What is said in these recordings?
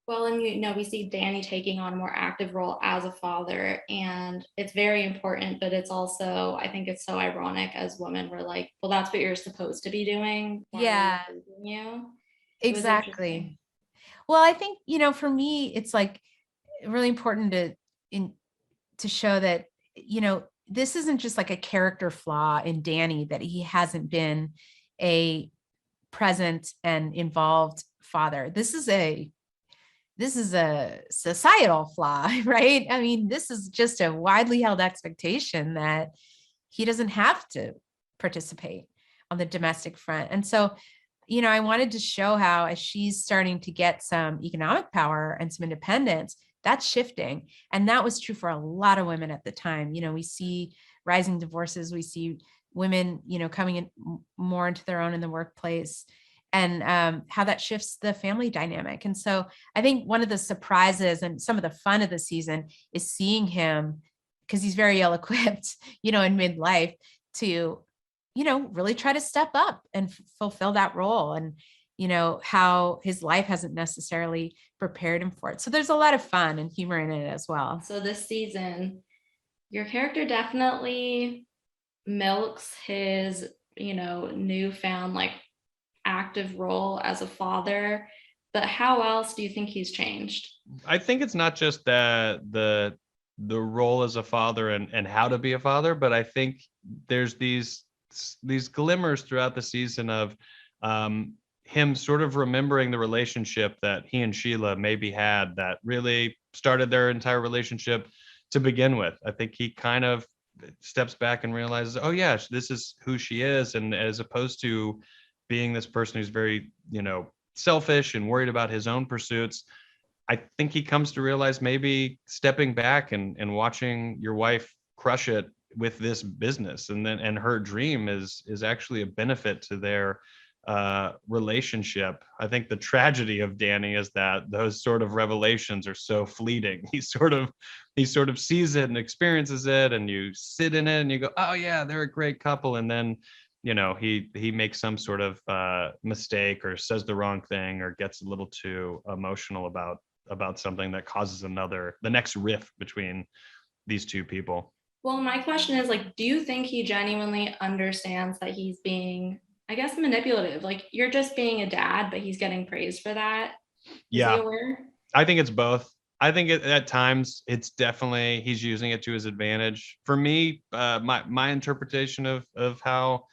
Well, and we see Danny taking on a more active role as a father, and it's very important, but it's also, I think it's so ironic as women, we're like, well, that's what you're supposed to be doing. Why are we Yeah, praising you? It was interesting. exactly. Well, I think, for me, it's like really important in to show that, this isn't just like a character flaw in Danny, that he hasn't been a present and involved father. This is a societal flaw, right? I mean, this is just a widely held expectation that he doesn't have to participate on the domestic front. And so, I wanted to show how, as she's starting to get some economic power and some independence, that's shifting. And that was true for a lot of women at the time. We see rising divorces, we see women, coming in more into their own in the workplace, and how that shifts the family dynamic. And so I think one of the surprises and some of the fun of the season is seeing him, because he's very ill equipped, in midlife, to, really try to step up and fulfill that role. And, how his life hasn't necessarily prepared him for it. So there's a lot of fun and humor in it as well. So this season, your character definitely milks his, newfound like active role as a father, but how else do you think he's changed? I think it's not just the role as a father and how to be a father, but I think there's these glimmers throughout the season of him sort of remembering the relationship that he and Sheila maybe had that really started their entire relationship to begin with. I think he kind of steps back and realizes, oh yeah, this is who she is, and as opposed to being this person who's very, selfish and worried about his own pursuits, I think he comes to realize maybe stepping back and watching your wife crush it with this business, and her dream is actually a benefit to their relationship. I think the tragedy of Danny is that those sort of revelations are so fleeting. He sort of sees it and experiences it, and you sit in it and you go, oh yeah, they're a great couple, and then he makes some sort of mistake or says the wrong thing or gets a little too emotional about something that causes the next rift between these two people. Well, my question is like, do you think he genuinely understands that he's being, I guess, manipulative? Like, you're just being a dad, but he's getting praised for that. Is he Yeah, aware? I think it's both. I think at times it's definitely he's using it to his advantage. For me, my interpretation of how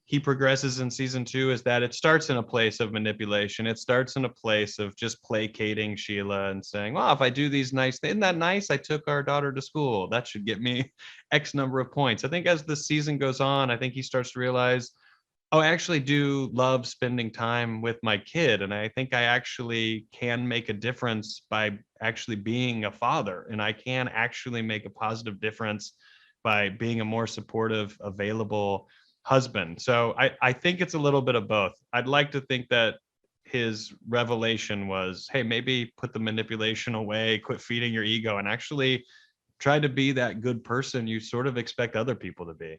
he progresses in season 2 is that it starts in a place of manipulation. It starts in a place of just placating Sheila and saying, well, if I do these nice things, isn't that nice? I took our daughter to school. That should get me X number of points. I think as the season goes on, I think he starts to realize, oh, I actually do love spending time with my kid. And I think I actually can make a difference by actually being a father. And I can actually make a positive difference by being a more supportive, available husband. So I think it's a little bit of both. I'd like to think that his revelation was, hey, maybe put the manipulation away, quit feeding your ego, and actually try to be that good person you sort of expect other people to be.